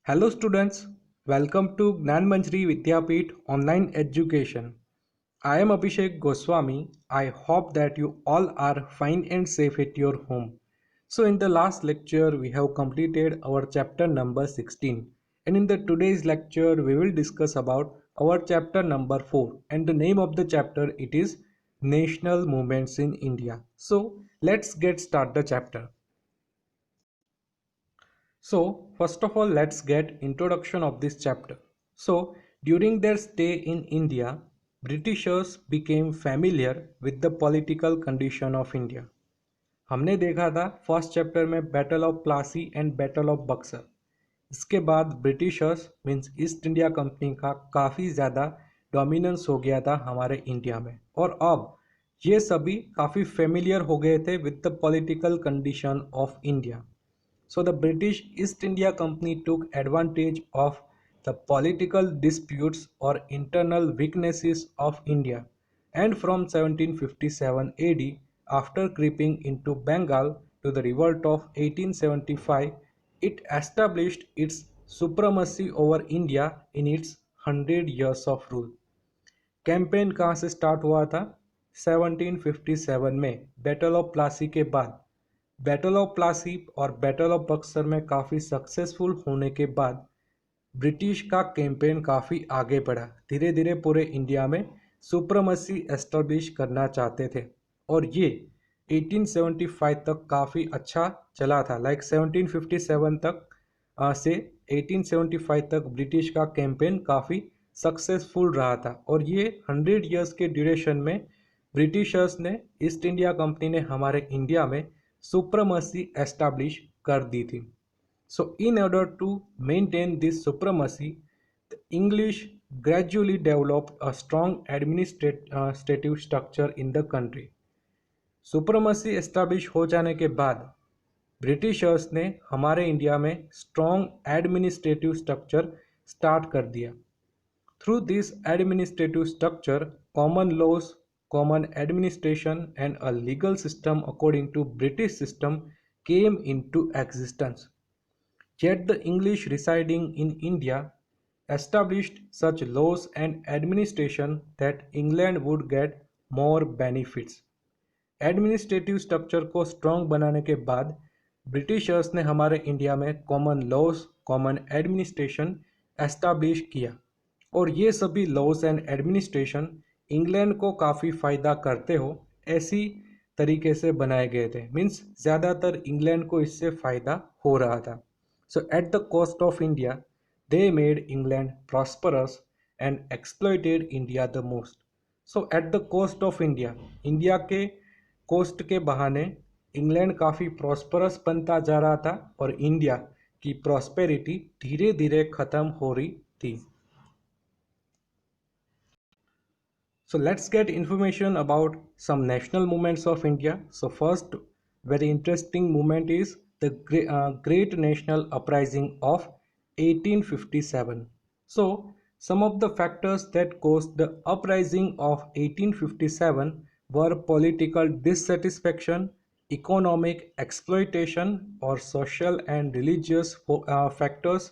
Hello students, welcome to Gnanmanjri Vidyapeeth Online Education. I am Abhishek Goswami. I hope that you all are fine and safe at your home. So in the last lecture we have completed our chapter number 16, and in the today's lecture we will discuss about our chapter number 4, and the name of the chapter it is National Movements in India. So let's get start the chapter. So first of all, let's get introduction of this chapter. So during their stay in India, Britishers became familiar with the political condition of India. हमने देखा था first chapter में battle of Plassey and battle of Buxar. इसके बाद Britishers means east India company का काफ़ी ज़्यादा dominance हो गया था हमारे इंडिया में, और अब ये सभी काफ़ी फेमिलियर हो गए थे with the political condition of India. So the British East India Company took advantage of the political disputes or internal weaknesses of India, and from 1757 AD, after creeping into Bengal to the revolt of 1875, it established its supremacy over India in its 100 years of rule. Campaign कहाँ से start हुआ था? 1757 में battle of Plassey के बाद. Battle of Plassey और battle of Buxar में काफ़ी सक्सेसफुल होने के बाद ब्रिटिश का कैंपेन काफ़ी आगे बढ़ा. धीरे धीरे पूरे इंडिया में सुप्रीमेसी एस्टेब्लिश करना चाहते थे, और ये 1875 तक काफ़ी अच्छा चला था. लाइक 1757 तक से 1875 तक ब्रिटिश का कैंपेन काफ़ी सक्सेसफुल रहा था, और ये 100 इयर्स के ड्यूरेशन में ब्रिटिशर्स ने, ईस्ट इंडिया कंपनी ने हमारे इंडिया में supremacy established कर दी थी. So in order to maintain this supremacy, the English gradually developed a strong administrative structure in the country. Supremacy established हो जाने के बाद ब्रिटिशर्स ने हमारे इंडिया में स्ट्रॉन्ग एडमिनिस्ट्रेटिव स्ट्रक्चर स्टार्ट कर दिया. Through this administrative structure, common laws, common administration and a legal system according to British system came into existence. Yet the English residing in India established such laws and administration that England would get more benefits. Administrative structure को strong बनाने के बाद Britishers ने हमारे India में common laws, common administration establish किया, और ये सभी लॉज एंड एडमिनिस्ट्रेशन इंग्लैंड को काफ़ी फ़ायदा करते हो ऐसी तरीके से बनाए गए थे. मीन्स ज़्यादातर इंग्लैंड को इससे फ़ायदा हो रहा था. So at the cost of India they made England prosperous and exploited India the most. So at the cost of India, India के कोस्ट के बहाने इंग्लैंड काफ़ी प्रॉस्परस बनता जा रहा था, और इंडिया की प्रॉस्पेरिटी धीरे धीरे ख़त्म हो रही थी. So let's get information about some national movements of India. So first very interesting movement is the Great National Uprising of 1857. So some of the factors that caused the uprising of 1857 were political dissatisfaction, economic exploitation or social and religious factors,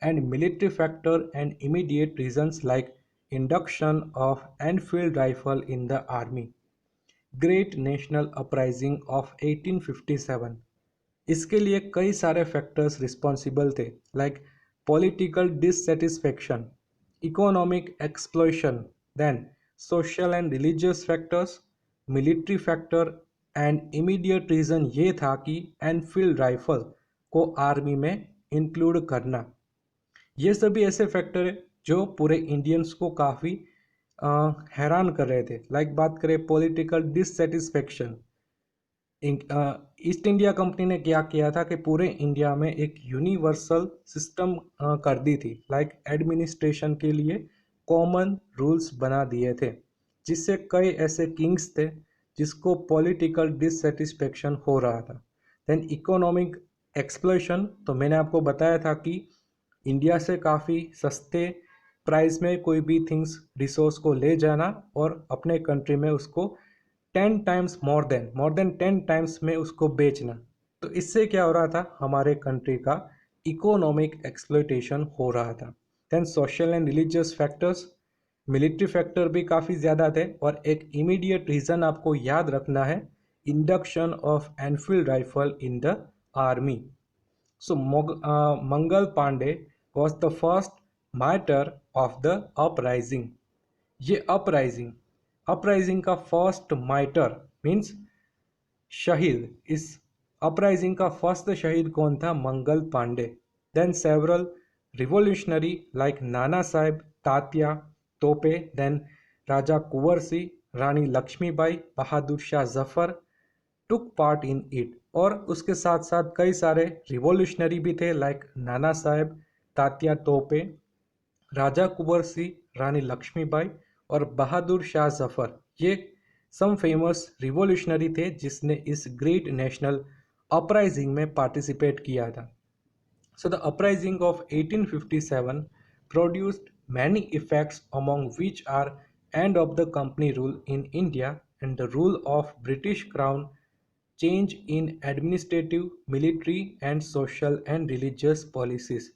and military factor and immediate reasons like induction of Enfield rifle in the army. Great national uprising of 1857. इसके लिए कई सारे factors responsible थे, like political dissatisfaction, economic exploitation, then social and religious factors, military factor, and immediate reason ये था कि Enfield rifle को army में इंक्लूड करना. ये सभी ऐसे फैक्टर है जो पूरे इंडियंस को काफ़ी हैरान कर रहे थे. लाइक बात करें political dissatisfaction, east India company ने क्या किया था कि पूरे इंडिया में एक यूनिवर्सल सिस्टम कर दी थी. लाइक एडमिनिस्ट्रेशन के लिए कॉमन रूल्स बना दिए थे, जिससे कई ऐसे किंग्स थे जिसको पॉलिटिकल डिससेटिस्फेक्शन हो रहा था. देन इकोनॉमिक एक्सप्लोशन, तो मैंने आपको बताया था कि इंडिया से काफ़ी सस्ते प्राइस में कोई भी थिंग्स रिसोर्स को ले जाना और अपने कंट्री में उसको 10 टाइम्स मोर देन 10 टाइम्स में उसको बेचना. तो इससे क्या हो रहा था, हमारे कंट्री का इकोनॉमिक एक्सप्लॉयटेशन हो रहा था। Then social and religious factors, military factor भी काफ़ी ज़्यादा थे, और एक इमीडिएट रीज़न आपको याद रखना है, induction of Enfield rifle in the army. So Mangal Pandey was the first martyr of the uprising. ये अपराइजिंग का फर्स्ट मार्टर मीन्स शहीद, इस अपराइजिंग का फर्स्ट शहीद कौन था? Mangal Pandey. Then several revolutionary like Nana Saheb, Tatya Tope, then Raja Kunwar Singh, Rani Lakshmibai, Bahadur Shah Zafar took part in it. और उसके साथ साथ कई सारे रिवोल्यूशनरी भी थे लाइक नाना साहेब, तात्या तोपे, राजा कुंवर सिंह, रानी लक्ष्मीबाई और बहादुर शाह जफर। ये सम फेमस रिवॉल्यूशनरी थे जिसने इस ग्रेट नेशनल अपराइजिंग में पार्टिसिपेट किया था। So the uprising of 1857 produced many effects among which are end of the company rule in India and the rule of British Crown, change in administrative, military and social and religious policies।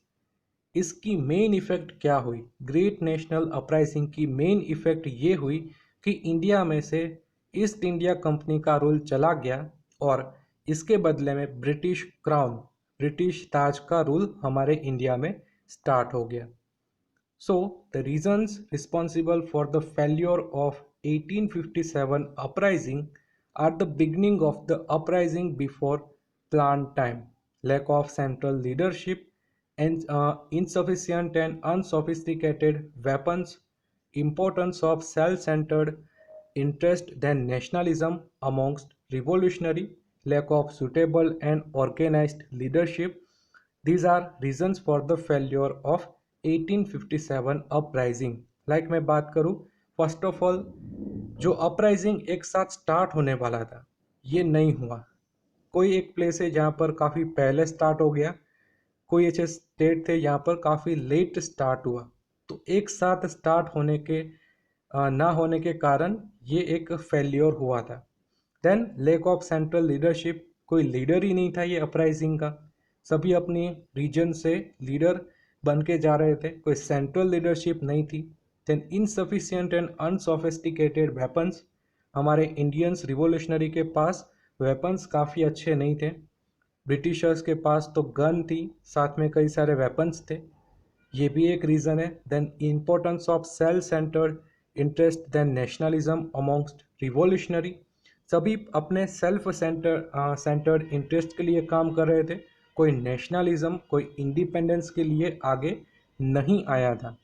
इसकी main effect क्या हुई? Great national uprising की main effect ये हुई कि India में से east India company का रूल चला गया और इसके बदले में ब्रिटिश क्राउन, ब्रिटिश ताज का रूल हमारे इंडिया में स्टार्ट हो गया। So the reasons responsible for the failure of 1857 uprising are the beginning of the uprising before planned time, lack of central leadership, and insufficient and unsophisticated weapons, importance of self-centered interest than nationalism amongst revolutionary, lack of suitable and organized leadership. These are reasons for the failure of 1857 uprising। Like मैं बात करूं, first of all जो uprising एक साथ start होने वाला था ये नहीं हुआ। कोई एक प्लेस है जहाँ पर काफ़ी पहले स्टार्ट हो गया, कोई ऐसे स्टेट थे यहाँ पर काफ़ी लेट स्टार्ट हुआ। तो एक साथ स्टार्ट होने के ना होने के कारण ये एक फेल्योर हुआ था। Then lack of central leadership, कोई लीडर ही नहीं था ये अपराइजिंग का, सभी अपनी रीजन से लीडर बन के जा रहे थे, कोई सेंट्रल लीडरशिप नहीं थी। Then insufficient and unsophisticated weapons, हमारे इंडियंस रिवोल्यूशनरी के पास वेपन्स काफ़ी अच्छे नहीं थे। ब्रिटिशर्स के पास तो गन थी, साथ में कई सारे वेपन्स थे, ये भी एक रीज़न है। Then importance of self centred interest then nationalism amongst revolutionary, सभी अपने सेल्फ सेंटर्ड इंटरेस्ट के लिए काम कर रहे थे, कोई नेशनलिज्म, कोई इंडिपेंडेंस के लिए आगे नहीं आया था।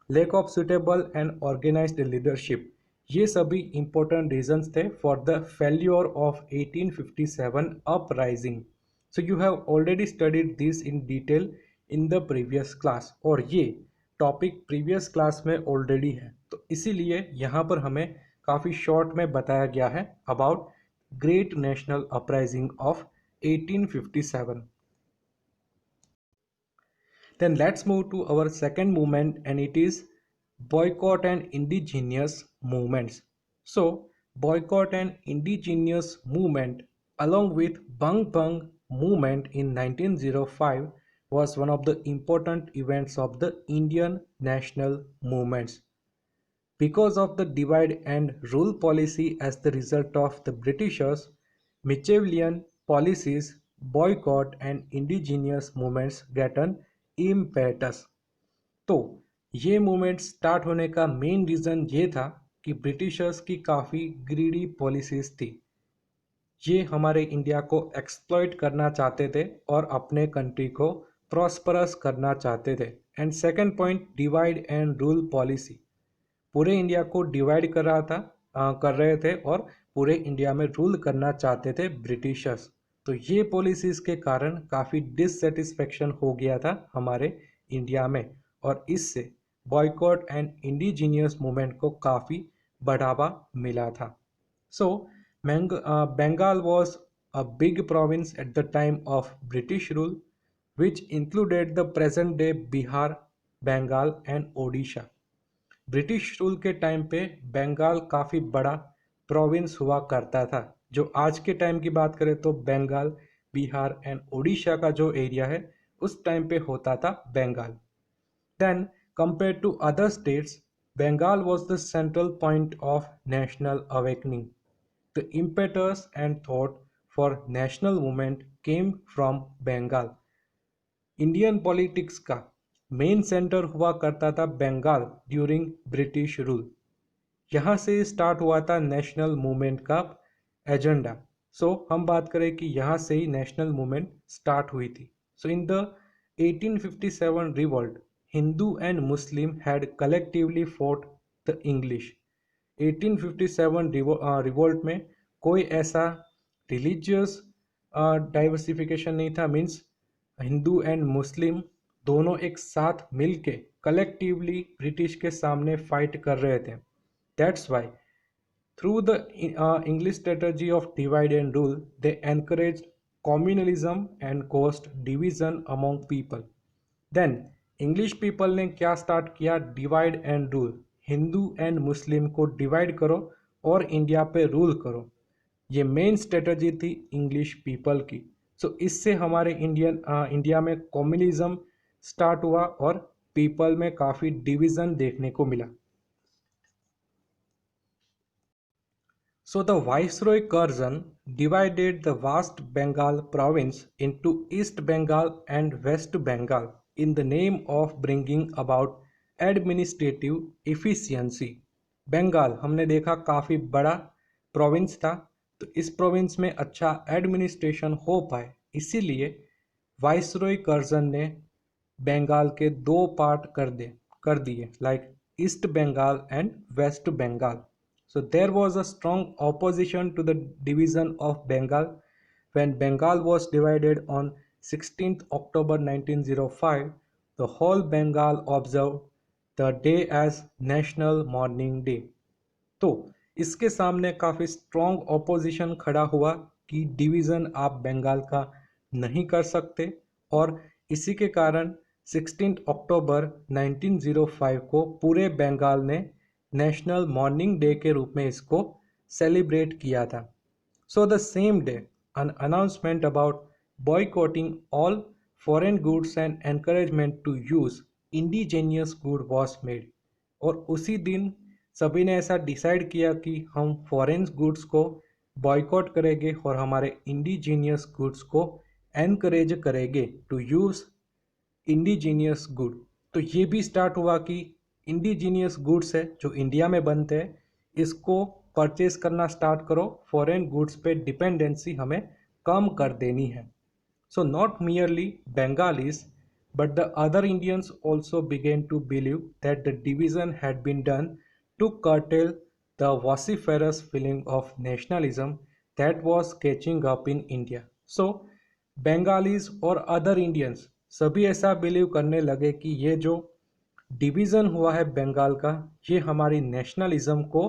Lack of suitable and organised leadership, ये सभी इंपॉर्टेंट रीजंस थे for the failure of 1857 uprising. So you have already studied this in detail in the previous class, और ये टॉपिक प्रीवियस क्लास में ऑलरेडी है, तो इसीलिए यहाँ पर हमें काफ़ी शॉर्ट में बताया गया है about great national uprising of 1857। Then let's move to our second movement, and it is boycott and indigenous movements. So boycott and indigenous movement along with Bang Bang movement in 1905 was one of the important events of the Indian national movements. Because of the divide and rule policy as the result of the Britishers' Machiavellian policies, boycott and indigenous movements get an impetus। तो ये movement start होने का main reason ये था कि Britishers की काफ़ी greedy policies थी, ये हमारे इंडिया को एक्सप्लॉइट करना चाहते थे और अपने कंट्री को प्रॉस्परस करना चाहते थे। And second point, divide and rule policy, पूरे इंडिया को डिवाइड कर रहा था कर रहे थे और पूरे इंडिया में रूल करना चाहते थे ब्रिटिशर्स। तो ये पॉलिसीज के कारण काफ़ी डिससेटिस्फेक्शन हो गया था हमारे इंडिया में, और इससे बॉयकॉट एंड इंडिजीनियस मूवमेंट को काफ़ी बढ़ावा मिला था। So Bengal was a big province at the time of British rule which included the present day Bihar, Bengal and Odisha. British rule के टाइम पे बंगाल काफ़ी बड़ा प्रोविंस हुआ करता था। जो आज के टाइम की बात करें तो बंगाल, बिहार एंड उड़ीसा का जो एरिया है उस टाइम पे होता था Bengal. Then compared to other states, Bengal was the central point of national awakening. The impetus and thought for national movement came from Bengal. Indian politics का मेन सेंटर हुआ करता था बंगाल ड्यूरिंग ब्रिटिश रूल। यहाँ से start हुआ था national movement का agenda. सो हम बात करें कि यहाँ से ही नेशनल मूवमेंट स्टार्ट हुई थी। So in the 1857 revolt, Hindu and Muslim had collectively fought the English. 1857 revolt में कोई ऐसा रिलीजियस डाइवर्सिफिकेशन नहीं था, मीन्स हिंदू एंड मुस्लिम दोनों एक साथ मिलके कलेक्टिवली ब्रिटिश के सामने फाइट कर रहे थे। That's why through the English strategy of divide and rule, they encouraged communalism and caused division among people. Then English people ने क्या स्टार्ट किया? Divide and rule. Hindu and मुस्लिम को डिवाइड करो और इंडिया पे रूल करो। ये मेन स्ट्रेटजी थी इंग्लिश पीपल की। सो इससे हमारे इंडिया में कम्युनिज्म स्टार्ट हुआ और पीपल में काफ़ी डिवीज़न देखने को मिला। So the Viceroy Curzon divided the vast Bengal province into East Bengal and West Bengal in the name of bringing about administrative efficiency. Bengal हमने देखा काफ़ी बड़ा प्रोविंस था, तो इस प्रोविंस में अच्छा एडमिनिस्ट्रेशन हो पाए, इसीलिए वाइसरॉय कर्जन ने बंगाल के दो पार्ट कर दिए, like East Bengal and West Bengal. So there was a strong opposition to the division of Bengal. When Bengal was divided on 16th October 1905, the whole Bengal observed the day as National Mourning Day. तो इसके सामने काफ़ी strong opposition खड़ा हुआ कि division आप बंगाल का नहीं कर सकते, और इसी के कारण 16 अक्टूबर 1905 को पूरे बंगाल ने नेशनल मॉर्निंग डे के रूप में इसको सेलिब्रेट किया था. So the same day an announcement about boycotting all foreign goods and encouragement to use indigenous good was made. और उसी दिन सभी ने ऐसा डिसाइड किया कि हम फॉरेन गुड्स को बॉयकॉट करेंगे और हमारे इंडिजीनियस गुड्स को एनकरेज करेंगे टू यूज़ इंडिजीनियस गुड. तो ये भी स्टार्ट हुआ कि इंडिजीनियस गुड्स है जो इंडिया में बनते हैं, इसको परचेज करना स्टार्ट करो, फॉरेन गुड्स पे डिपेंडेंसी हमें कम कर देनी है. So not merely Bengalis but the other Indians also began to believe that the division had been done to curtail the vociferous feeling of nationalism that was catching up in India. So Bengalis और other Indians सभी ऐसा believe करने लगे कि ये जो division हुआ है बंगाल का, ये हमारी नेशनलिज्म को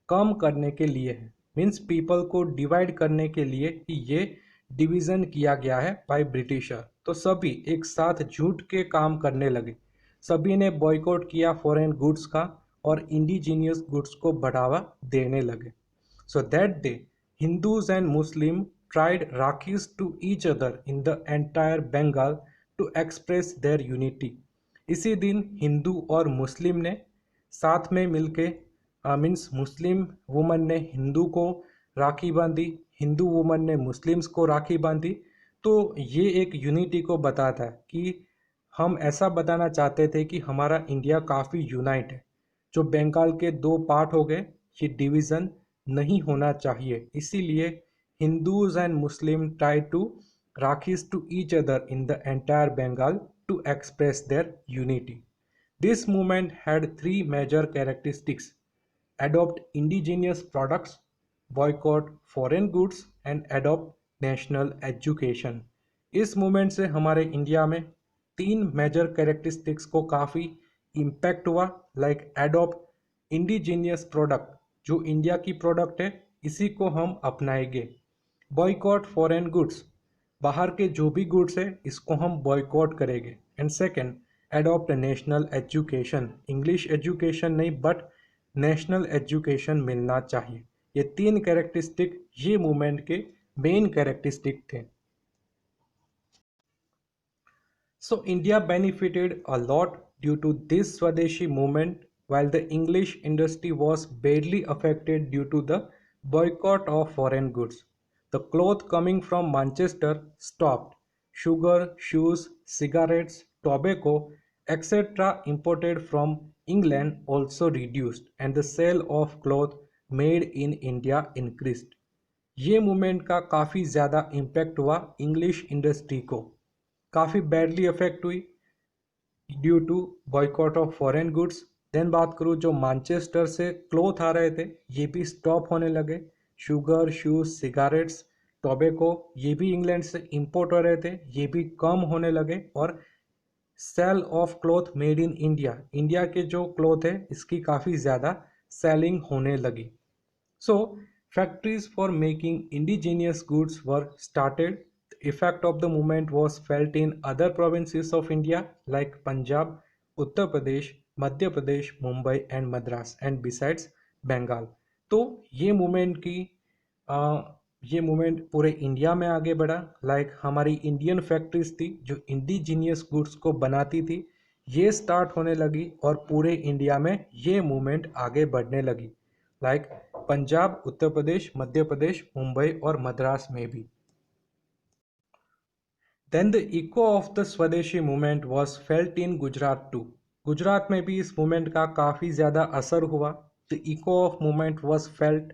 कम करने के लिए है, मीन्स पीपल को डिवाइड करने के लिए कि ये डिवीज़न किया गया है बाय ब्रिटिशर. तो सभी एक साथ झूठ के काम करने लगे, सभी ने बॉयकॉट किया फॉरेन गुड्स का और इंडिजीनियस गुड्स को बढ़ावा देने लगे. So that day Hindus and Muslim tried rakis to each other in the entire Bengal to express their unity. इसी दिन हिंदू और मुस्लिम ने साथ में मिलके मीन्स मुस्लिम वुमन ने हिंदू को राखी बांधी, हिंदू वुमन ने मुस्लिम्स को राखी बांधी. तो ये एक यूनिटी को बताता है कि हम ऐसा बताना चाहते थे कि हमारा इंडिया काफ़ी यूनाइट है. जो बंगाल के दो पार्ट हो गए, ये डिवीज़न नहीं होना चाहिए, इसीलिए Hindus and Muslim try to rakis to each other in the entire Bengal to express their unity. This movement had three major characteristics: adopt indigenous products, boycott foreign goods and adopt national education. इस movement से हमारे India में तीन major characteristics को काफ़ी impact हुआ, like adopt indigenous product, जो India की प्रोडक्ट है इसी को हम अपनाएंगे. बॉयकॉट फॉरेन गुड्स, बाहर के जो भी गुड्स है इसको हम बॉयकॉट करेंगे. And second, adopt national education, English education नहीं बट नेशनल एजुकेशन मिलना चाहिए. ये तीन कैरेक्टरिस्टिक ये मूवमेंट के मेन कैरेक्टरिस्टिक थे. So India benefited a lot due to this Swadeshi movement, while the English industry was badly affected due to the boycott of foreign goods. The cloth coming from Manchester stopped. Sugar, shoes, cigarettes, tobacco, etc. imported from England also reduced, and the sale of cloth made in India increased. ये movement का काफ़ी ज़्यादा impact हुआ English industry को, काफ़ी badly affect हुई due to boycott of foreign goods. Then बात करूँ जो मैनचेस्टर से क्लोथ आ रहे थे ये भी स्टॉप होने लगे। शुगर, शूज, सिगारेट्स, टोबैको ये भी इंग्लैंड से इंपोर्ट हो रहे थे, ये भी कम होने लगे। और sale of cloth made in India, India के जो क्लोथ है इसकी काफ़ी ज़्यादा सेलिंग होने लगी। So, factories for making indigenous goods were started. The effect of the movement was felt in other provinces of India like Punjab, Uttar Pradesh, Madhya Pradesh, Mumbai and Madras and besides Bengal. तो ये मूवमेंट की ये मूवमेंट पूरे इंडिया में आगे बढ़ा। लाइक हमारी Indian factories थी जो इंडिजीनियस गुड्स को बनाती थी, ये स्टार्ट होने लगी और पूरे इंडिया में ये मूवमेंट आगे बढ़ने लगी। लाइक पंजाब, उत्तर प्रदेश, मध्य प्रदेश, मुंबई और मद्रास में भी। Then the echo of the Swadeshi movement was felt in Gujarat too. Gujarat में भी इस मूवमेंट का काफ़ी ज़्यादा असर हुआ। The echo of movement was felt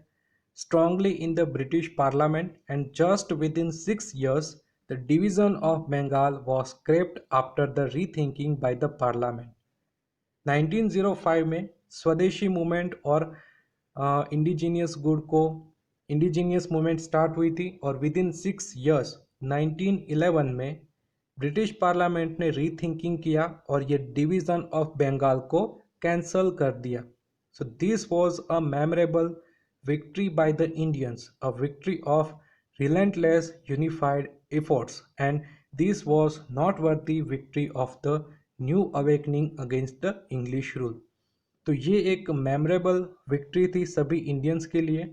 strongly in the British Parliament, and just within 6 years, the division of Bengal was scrapped after the rethinking by the Parliament. 1905 में स्वदेशी मूवमेंट और इंडिजीनियस गुड को indigenous movement start हुई थी और with in 6 years 1911 में British parliament ने rethinking किया और ये डिवीज़न ऑफ बंगाल को कैंसल कर दिया। So this was a memorable victory by the Indians, a victory of relentless unified efforts, and this was noteworthy victory of the new awakening against the English rule. तो ये एक memorable victory थी सभी Indians के लिए,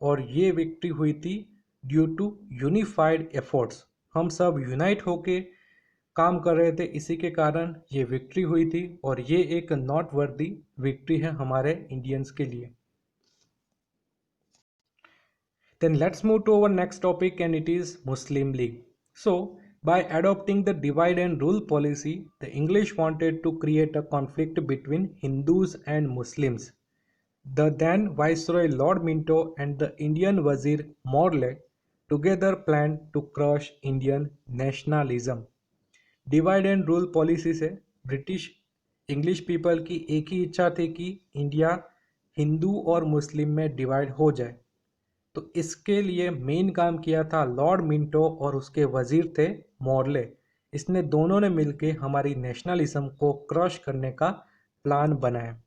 और ये victory हुई थी ड्यू टू यूनिफाइड एफर्ट्स। हम सब यूनाइट होके काम कर रहे थे, इसी के कारण ये विक्ट्री हुई थी, और ये एक नॉट वर्दी विक्ट्री है हमारे इंडियंस के लिए। Then let's move to our next topic, and it is Muslim League. So, by adopting the divide and rule policy, the English wanted to create a conflict between Hindus and Muslims. The then Viceroy Lord Minto and the Indian Wazir Morley together planned to crush Indian nationalism. Divide and rule policy से British English people की एक ही इच्छा थी कि India Hindu और मुस्लिम में divide हो जाए। तो इसके लिए मेन काम किया था लॉर्ड मिंटो और उसके वजीर थे मॉर्ले। इसने दोनों ने मिलके हमारी नेशनलिज्म को क्रश करने का प्लान बनाया।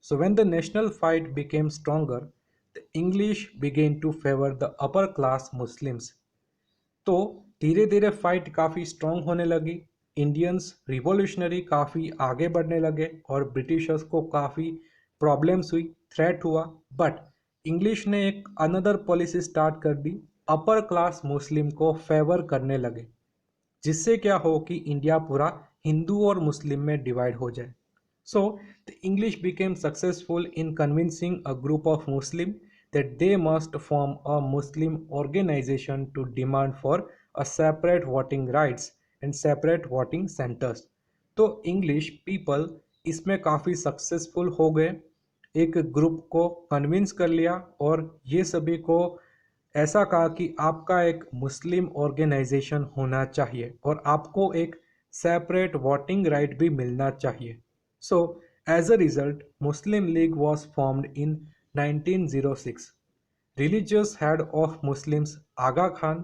So when the national fight became stronger, the English began to favour the upper class Muslims. तो धीरे धीरे फाइट काफ़ी स्ट्रॉन्ग होने लगी, इंडियंस रिवॉल्यूशनरी काफ़ी आगे बढ़ने लगे और ब्रिटिशर्स को काफ़ी प्रॉब्लम्स हुई, थ्रेट हुआ। बट इंग्लिश ने एक अनदर पॉलिसी स्टार्ट कर दी, अपर क्लास मुस्लिम को फेवर करने लगे, जिससे क्या हो कि इंडिया पूरा हिंदू और मुस्लिम में डिवाइड हो जाए। So the English became successful in convincing a group of Muslim that they must form a Muslim organization to demand for a separate voting rights and separate voting centers. तो English people इसमें काफ़ी successful हो गए, एक group को convince कर लिया और ये सभी को ऐसा कहा कि आपका एक मुस्लिम ऑर्गेनाइजेशन होना चाहिए और आपको एक सेपरेट वोटिंग राइट भी मिलना चाहिए। So as a result Muslim League was formed in 1906. Religious head of Muslims Aga Khan,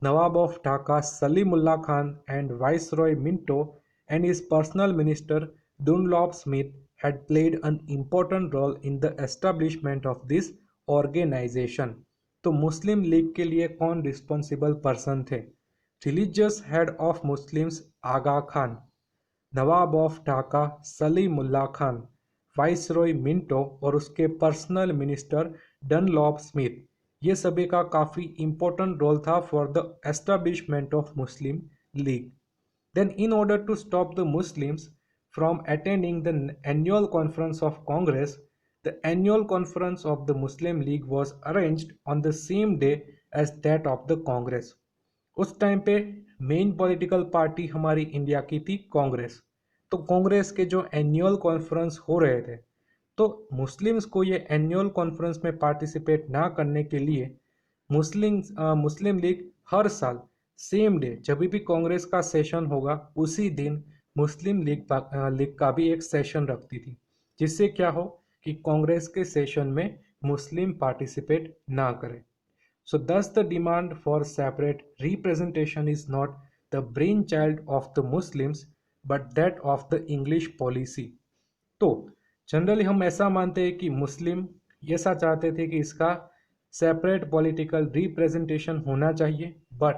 Nawab of Dhaka Salimullah Khan, and Viceroy Minto and his personal minister Dunlop Smith had played an important role in the establishment of this organization. तो मुस्लिम league के लिए कौन responsible person थे? Religious head of Muslims Aga Khan, Nawab of Dhaka Salimullah Khan, viceroy Minto और उसके personal minister Dunlop Smith, ये सभी का काफ़ी इम्पोर्टेंट रोल था for the establishment of Muslim league. Then, in order to stop the Muslims from attending the annual conference of Congress, the annual conference of the Muslim League was arranged on the same day as that of the Congress. उस time पे main political party हमारी India की थी कांग्रेस। तो कांग्रेस के जो annual conference हो रहे थे, तो मुस्लिम्स को ये एनुअल कॉन्फ्रेंस में पार्टिसिपेट ना करने के लिए मुस्लिम लीग हर साल सेम डे जब भी कांग्रेस का सेशन होगा उसी दिन मुस्लिम लीग का भी एक सेशन रखती थी, जिससे क्या हो कि कांग्रेस के सेशन में मुस्लिम पार्टिसिपेट ना करें। So thus the demand for separate representation is not the brainchild of the Muslims but that of the English policy। तो जनरली हम ऐसा मानते हैं कि मुस्लिम ऐसा चाहते थे कि इसका सेपरेट पॉलिटिकल रिप्रेजेंटेशन होना चाहिए, but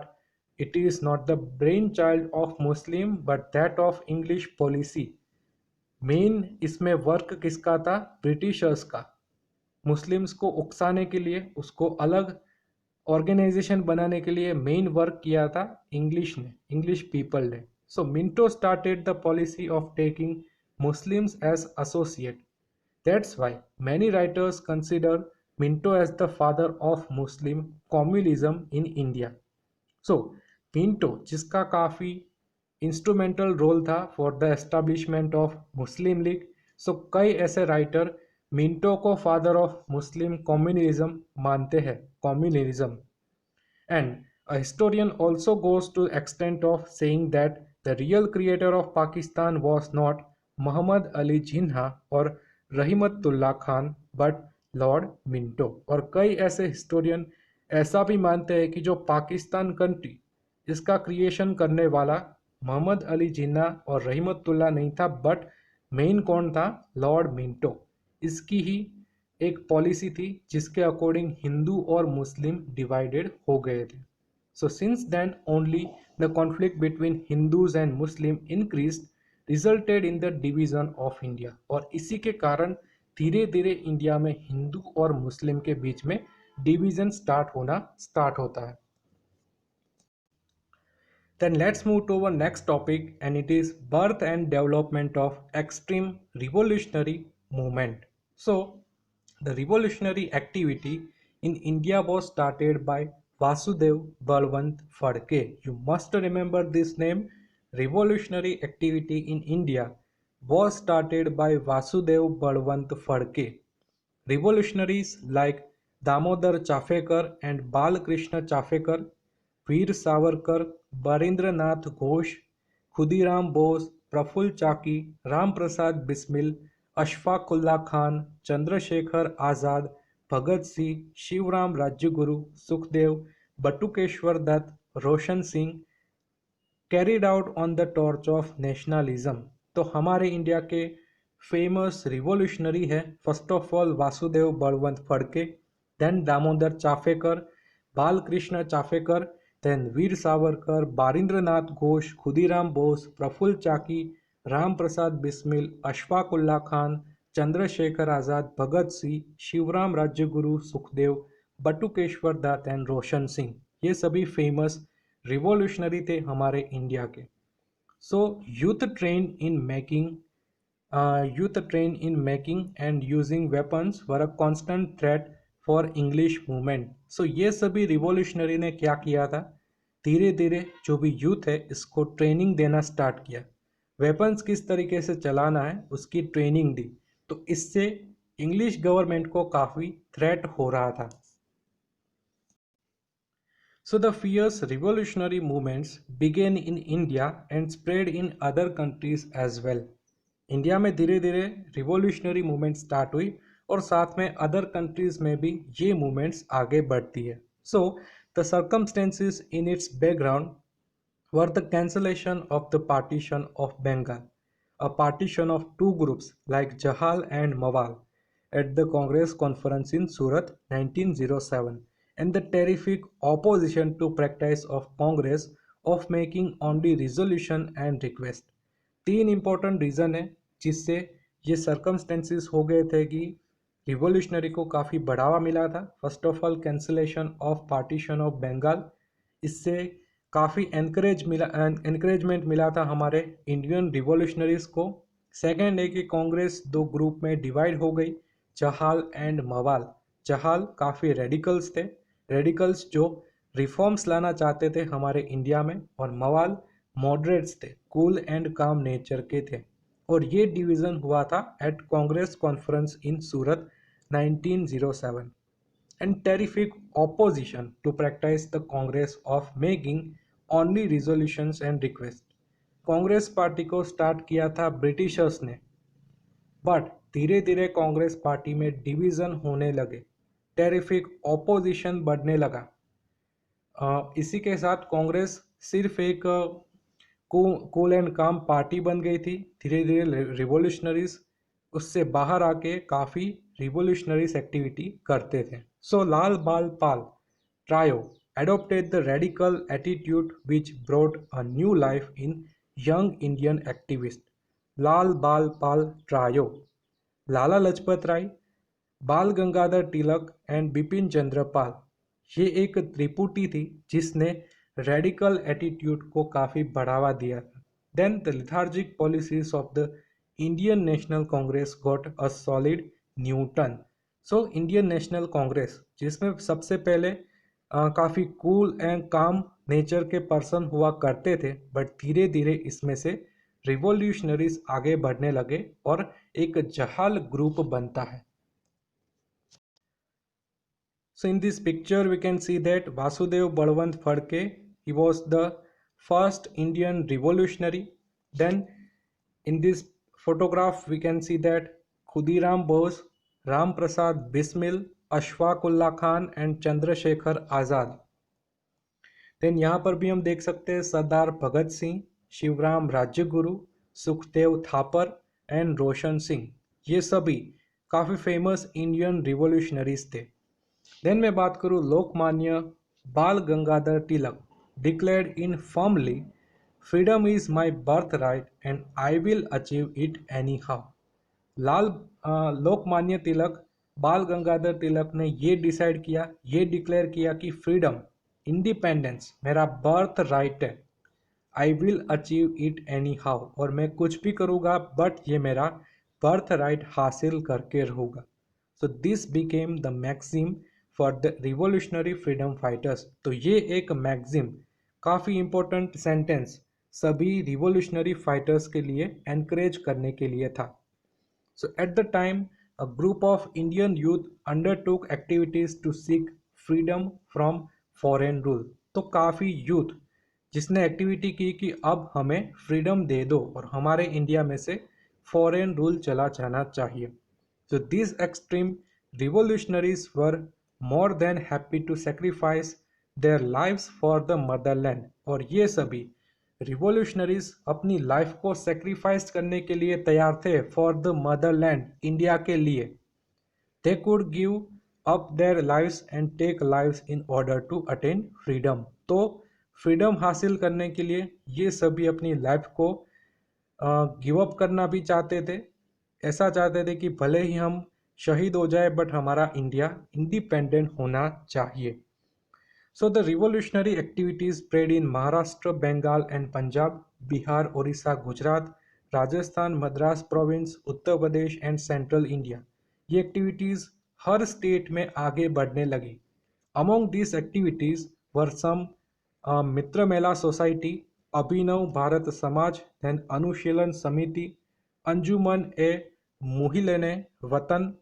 it is not the brain child of Muslim but that of English policy. Main इसमें वर्क किसका था? ब्रिटिशर्स का। मुस्लिम्स को उकसाने के लिए, उसको अलग ऑर्गेनाइजेशन बनाने के लिए मेन वर्क किया था इंग्लिश पीपल ने। So Minto started the policy of taking Muslims as associate. That's why many writers consider Minto as the father of Muslim communism in India. So Minto, जिसका काफ़ी instrumental role था for the establishment of Muslim League, so कई ऐसे writer Minto को father of Muslim communism मानते हैं, communism. And a historian also goes to the extent of saying that the real creator of Pakistan was not Muhammad Ali Jinnah or Rahimtulla Khan but Lord Minto. और कई ऐसे historian ऐसा भी मानते हैं कि जो पाकिस्तान कंट्री, इसका क्रिएशन करने वाला मोहम्मद अली जिन्ना और रहीमतुल्ला नहीं था, बट मेन कौन था? Lord Minto. इसकी ही एक पॉलिसी थी जिसके अकॉर्डिंग हिंदू और मुस्लिम डिवाइडेड हो गए थे। So since then only the conflict between Hindus and Muslim increased resulted in the division of India. और इसी के कारण धीरे धीरे इंडिया में हिंदू और मुस्लिम के बीच में डिवीजन स्टार्ट होता है। Then let's move to our next topic, and it is birth and development of extreme revolutionary movement. So the revolutionary activity in India was started by Vasudev Balwant Phadke. You must remember this name. Revolutionary activity in India was started by Vasudev Balwant Phadke. Revolutionaries like Damodar Chafekar and Balkrishna Chafekar, Veer Savarkar, Barindranath Ghosh, Khudiram Bose, Prafulla Chaki, Ram Prasad Bismil, Ashfaq Ullah Khan, Chandrashekhar Azad, Bhagat Singh, Shivram Rajguru, Sukhdev, Batukeshwar Dutt, Roshan Singh carried out on the torch of nationalism. तो हमारे India के famous revolutionary है first of all Vasudev Balwant Phadke, then Damodar Chafekar, Balkrishna Chafekar, then Veer Savarkar, Barindranath Ghosh, Khudiram Bose, Prafulla Chaki, Ram Prasad Bismil, Ashfaq Ullah Khan, Chandrashekhar Azad, Bhagat Singh, Shivram Rajguru, Sukhdev, Batukeshwar Dutt and Roshan Singh. ये सभी famous revolutionary थे हमारे India के। सो youth train in making and using weapons were a constant threat for English movement। सो ये सभी रिवॉल्यूशनरी ने क्या किया था? धीरे धीरे जो भी यूथ है इसको ट्रेनिंग देना स्टार्ट किया, वेपन्स किस तरीके से चलाना है उसकी ट्रेनिंग दी। तो इससे इंग्लिश गवर्नमेंट को काफ़ी थ्रेट हो रहा था। So the fierce revolutionary movements began in India and spread in other countries as well। India में धीरे धीरे रिवॉल्यूशनरी मूवमेंट स्टार्ट हुई और साथ में अदर कंट्रीज में भी ये मूवमेंट्स आगे बढ़ती है। So the circumstances in its background were the cancellation of the partition of Bengal, a partition of two groups like Jahal and Mawal at the Congress conference in Surat 1907, and the terrific opposition to practice of Congress of making only resolution and request। तीन important reason है जिससे ये circumstances हो गए थे कि revolutionary को काफ़ी बढ़ावा मिला था। First of all cancellation of partition of Bengal, इससे काफ़ी एनकरेजमेंट मिला था हमारे इंडियन रिवॉल्यूशनरीज को। सेकेंड है कि कांग्रेस दो ग्रुप में डिवाइड हो गई, चहाल एंड मवाल। चहाल काफ़ी रेडिकल्स थे, रेडिकल्स जो रिफॉर्म्स लाना चाहते थे हमारे इंडिया में, और मवाल मॉडरेट्स थे, कूल एंड काम नेचर के थे। और ये डिवीज़न हुआ था at Congress conference in Surat 1907, and terrific opposition to practice the Congress of making only resolutions and requests। Congress party को स्टार्ट किया था ब्रिटिशर्स ने, बट धीरे धीरे कांग्रेस पार्टी में डिवीजन होने लगे, टेरिफिक ऑपोजिशन बढ़ने लगा। इसी के साथ कांग्रेस सिर्फ एक कूल एंड काम पार्टी बन गई थी। धीरे धीरे रिवोल्यूशनरीज उससे बाहर आके काफ़ी रिवोल्यूशनरीज एक्टिविटी करते थे। सो लाल बाल पाल trio adopted the radical attitude which brought a new life in young Indian activists। लाल बाल पाल ट्रायो, लाला लजपत राय, बाल गंगाधर तिलक एंड बिपिन चंद्र पाल, ये एक त्रिपुटी थी जिसने रेडिकल एटीट्यूड को काफ़ी बढ़ावा दिया था। Then the lethargic policies of the Indian National Congress got a solid new turn. So Indian National Congress, जिसमें सबसे पहले काफ़ी कूल एंड काम नेचर के पर्सन हुआ करते थे, बट धीरे धीरे इसमें से रिवॉल्यूशनरीज आगे बढ़ने लगे और एक जहाल ग्रुप बनता है। So in this picture we can see that Vasudev Balwant Phadke, he was the first Indian revolutionary। Then in this photograph we can see that Khudiram Bose, Ram Prasad Bismil, Ashfaq Ullah Khan and Chandrashekhar Azad. Then यहाँ पर भी हम देख सकते हैं Sardar Bhagat Singh, Shivram Rajguru, Sukhdev Thapar and Roshan Singh, ये सभी काफ़ी फेमस इंडियन रिवॉल्यूशनरीज थे। देन मैं बात करूँ Lokmanya Bal Gangadhar Tilak, declared in firmly freedom is my birthright and I will achieve it anyhow. Lokmanya Tilak, Bal Gangadhar तिलक ने ये डिसाइड किया, ये डिक्लेयर किया कि फ्रीडम, इंडिपेंडेंस मेरा बर्थ राइट है, आई will achieve it any how, और मैं कुछ भी करूँगा बट ये मेरा बर्थ राइट हासिल करके रहूँगा। So this became the maxim for the revolutionary freedom fighters. तो ये एक मैक्सिम, काफ़ी इंपॉर्टेंट सेंटेंस सभी रिवॉल्यूशनरी फाइटर्स के लिए एनकरेज करने के लिए था। So at the time a group of Indian youth undertook activities to seek freedom from foreign rule। तो काफ़ी यूथ जिसने एक्टिविटी की कि अब हमें फ्रीडम दे दो और हमारे इंडिया में से फॉरेन रूल चला जाना चाहिए। So these extreme revolutionaries were more than happy to sacrifice their lives for the motherland। और ये सभी रिवॉल्यूशनरीज अपनी लाइफ को सेक्रीफाइस करने के लिए तैयार थे फॉर द मदरलैंड, इंडिया के लिए। They could give up their lives and take lives in order to attain freedom. तो फ्रीडम हासिल करने के लिए ये सभी अपनी लाइफ को गिव अप करना भी चाहते थे। ऐसा चाहते थे कि भले ही हम शहीद हो जाए बट हमारा इंडिया इंडिपेंडेंट होना चाहिए। So the revolutionary activities spread in Maharashtra, Bengal and Punjab, Bihar, Orissa, Gujarat, Rajasthan, Madras province, Uttar Pradesh and central India. ये एक्टिविटीज़ हर स्टेट में आगे बढ़ने लगी। Among this activities were some Mitra Mela society, Abhinav Bharat Samaj, then Anushilan Samiti, Anjuman e Muhibban Watan,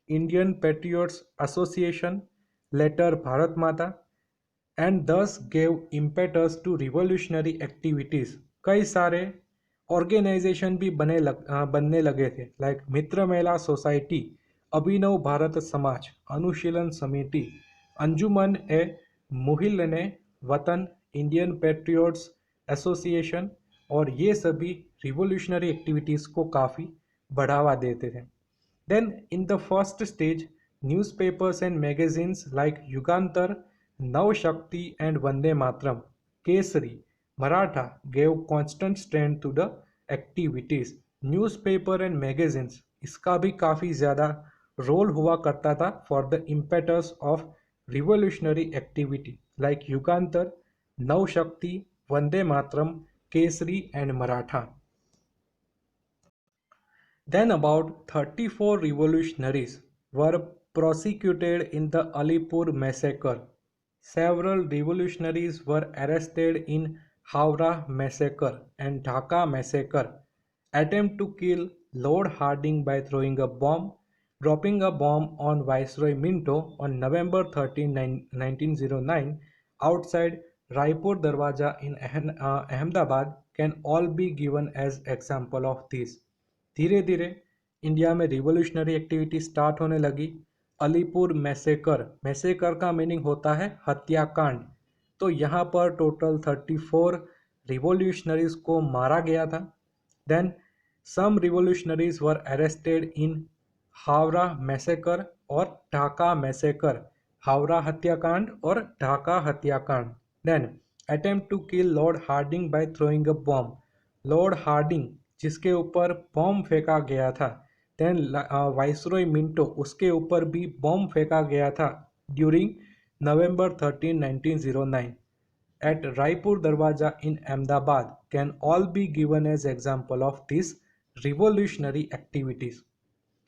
Indian patriots association, later Bharat Mata, and this gave impetus to revolutionary activities. कई सारे organisation भी बनने लगे थे, like Mitra Mela society, Abhinav Bharat Samaj, Anushilan Samiti, Anjuman e Muhibban Watan, Indian patriots association, और ये सभी रिवोल्यूशनरी एक्टिविटीज़ को काफ़ी बढ़ावा देते थे। Then in the first stage newspapers and magazines like Yugantar, Nav Shakti and Vande Mataram, Kesari, Maratha gave constant strength to the activities। Newspaper and magazines, इसका भी काफ़ी ज़्यादा रोल हुआ करता था for the impetus of revolutionary activity, like Yugantar, Nav Shakti, Vande Matram, Kesari and Maratha. Then about 34 revolutionaries were prosecuted in the Alipur massacre. Several revolutionaries were arrested in Howrah massacre and Dhaka massacre. Attempt to kill Lord Hardinge by throwing a bomb, dropping a bomb on Viceroy Minto on November 13, 1909 outside Raipur Darwaja in Ahmedabad can all be given as example of this. धीरे धीरे India में revolutionary activity start होने लगी. Alipur massacre, massacre का meaning होता है हत्याकांड. तो यहाँ पर टोटल 34 रिवोल्यूशनरीज को मारा गया था. Then some revolutionaries were arrested in Howrah massacre और ढाका मैसेकर. हावड़ा हत्याकांड और ढाका हत्याकांड. Then attempt to kill Lord Hardinge by throwing a bomb. Lord Hardinge जिसके ऊपर बॉम्ब फेंका गया था. देन वाइसरॉय मिंटो, उसके ऊपर भी बॉम्ब फेंका गया था during November 13, 1909 at Raipur Darwaja in Ahmedabad can all be given as example of these revolutionary activities.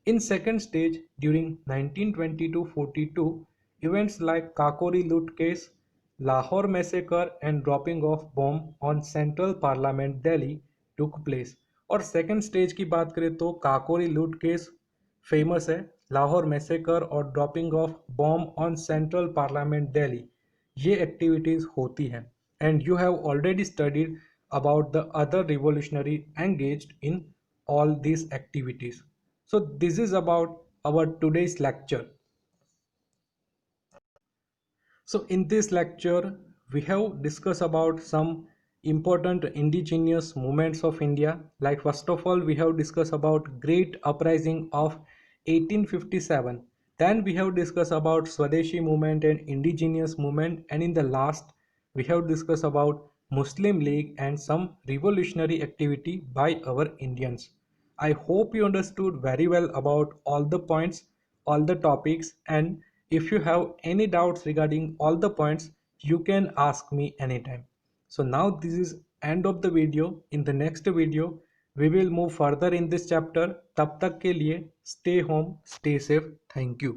In second stage, during 1920-42, events like Kakori loot case, Lahore massacre and dropping of bomb on Central Parliament Delhi took place. और second stage की बात करें तो काकोरी लूट case famous है, Lahore massacre और dropping of bomb on central parliament Delhi, ये activities होती हैं. And you have already studied about the other revolutionary engaged in all these activities. So this is about our today's lecture. So in this lecture we have discussed about some important indigenous movements of India. Like first of all we have discussed about Great Uprising of 1857. Then we have discussed about Swadeshi movement and indigenous movement, and in the last we have discussed about Muslim League and some revolutionary activity by our Indians. I hope you understood very well about all the points, all the topics, and if you have any doubts regarding all the points, you can ask me anytime. So now this is end of the video. In the next video we will move further in this chapter. Tab tak ke liye stay home, stay safe. Thank you.